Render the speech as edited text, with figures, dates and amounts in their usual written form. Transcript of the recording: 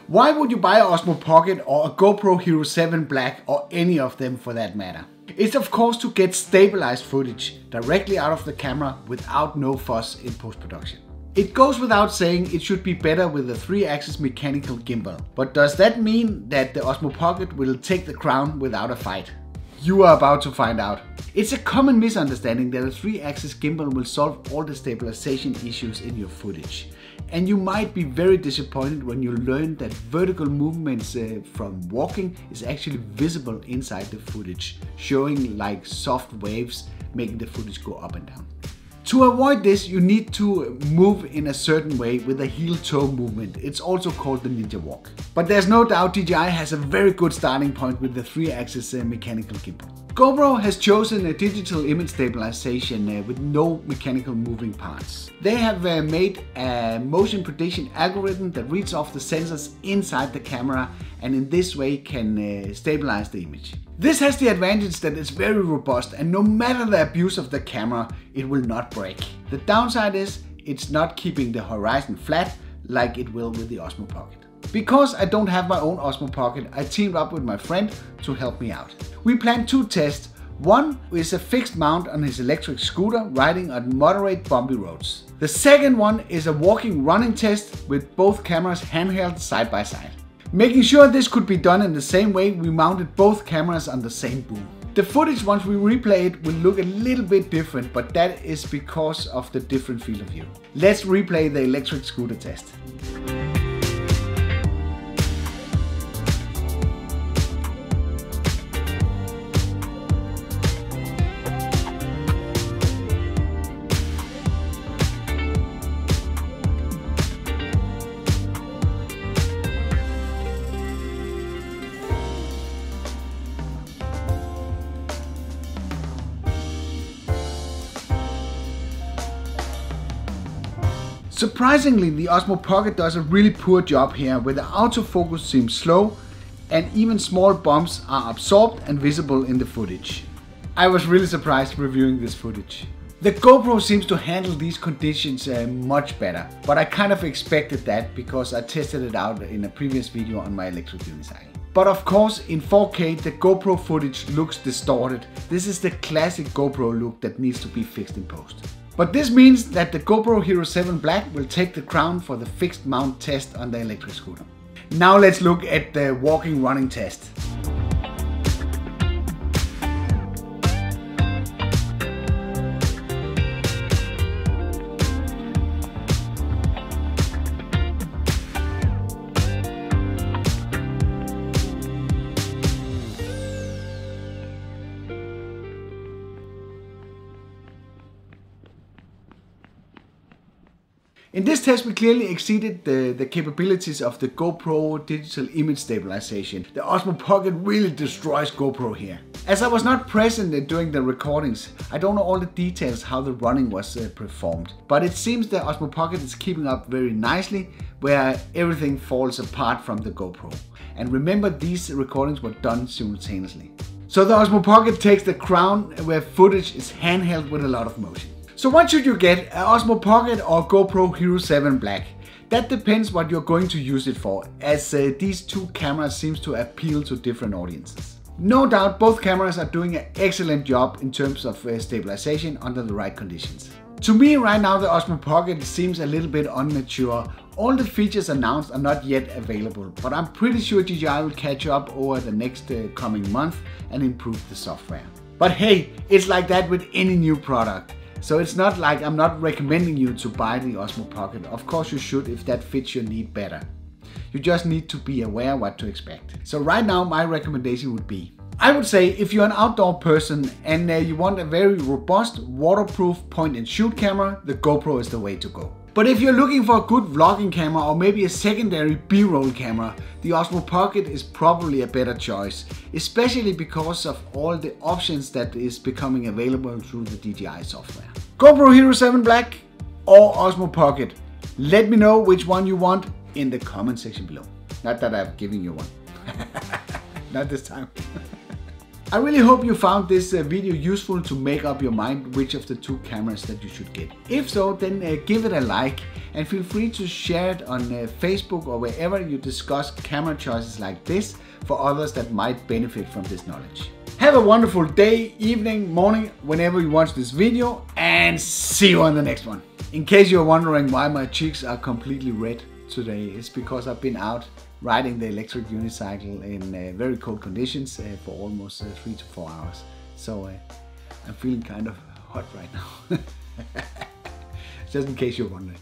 Why would you buy an Osmo Pocket or a GoPro Hero 7 Black or any of them for that matter? It's of course to get stabilized footage directly out of the camera without no fuss in post-production. It goes without saying it should be better with a 3-axis mechanical gimbal. But does that mean that the Osmo Pocket will take the crown without a fight? You are about to find out. It's a common misunderstanding that a 3-axis gimbal will solve all the stabilization issues in your footage. And you might be very disappointed when you learn that vertical movements from walking is actually visible inside the footage, showing like soft waves making the footage go up and down. To avoid this, you need to move in a certain way with a heel-toe movement. It's also called the ninja walk. But there's no doubt DJI has a very good starting point with the 3-axis mechanical gimbal. GoPro has chosen a digital image stabilization with no mechanical moving parts. They have made a motion prediction algorithm that reads off the sensors inside the camera and in this way can stabilize the image. This has the advantage that it's very robust and no matter the abuse of the camera, it will not break. The downside is it's not keeping the horizon flat like it will with the Osmo Pocket. Because I don't have my own Osmo Pocket, I teamed up with my friend to help me out. We planned 2 tests. One is a fixed mount on his electric scooter riding on moderate bumpy roads. The second one is a walking running test with both cameras handheld side by side. Making sure this could be done in the same way, we mounted both cameras on the same boom. The footage once we replay it will look a little bit different, but that is because of the different field of view. Let's replay the electric scooter test. Surprisingly, the Osmo Pocket does a really poor job here, where the autofocus seems slow and even small bumps are absorbed and visible in the footage. I was really surprised reviewing this footage. The GoPro seems to handle these conditions much better, but I kind of expected that because I tested it out in a previous video on my electric unicycle. But of course, in 4K the GoPro footage looks distorted. This is the classic GoPro look that needs to be fixed in post. But this means that the GoPro Hero 7 Black will take the crown for the fixed mount test on the electric scooter. Now let's look at the walking running test. In this test we clearly exceeded the capabilities of the GoPro digital image stabilization. The Osmo Pocket really destroys GoPro here. As I was not present during the recordings, I don't know all the details how the running was performed. But it seems the Osmo Pocket is keeping up very nicely, where everything falls apart from the GoPro. And remember, these recordings were done simultaneously. So the Osmo Pocket takes the crown where footage is handheld with a lot of motion. So what should you get, an Osmo Pocket or GoPro Hero 7 Black? That depends what you're going to use it for, as these 2 cameras seems to appeal to different audiences. No doubt both cameras are doing an excellent job in terms of stabilization under the right conditions. To me right now the Osmo Pocket seems a little bit immature. All the features announced are not yet available, but I'm pretty sure DJI will catch up over the next coming month and improve the software. But hey, it's like that with any new product. So it's not like I'm not recommending you to buy the Osmo Pocket. Of course you should if that fits your need better. You just need to be aware what to expect. So right now my recommendation would be, I would say if you're an outdoor person and you want a very robust, waterproof point and shoot camera, the GoPro is the way to go. But if you're looking for a good vlogging camera or maybe a secondary B-roll camera, the Osmo Pocket is probably a better choice, especially because of all the options that is becoming available through the DJI software. GoPro Hero 7 Black or Osmo Pocket? Let me know which one you want in the comment section below. Not that I've given you one. Not this time. I really hope you found this video useful to make up your mind which of the two cameras that you should get. If so, then give it a like and feel free to share it on Facebook or wherever you discuss camera choices like this for others that might benefit from this knowledge. Have a wonderful day, evening, morning, whenever you watch this video, and see you on the next one. In case you're wondering why my cheeks are completely red today, it's because I've been out riding the electric unicycle in very cold conditions for almost 3 to 4 hours. So I'm feeling kind of hot right now. Just in case you're wondering.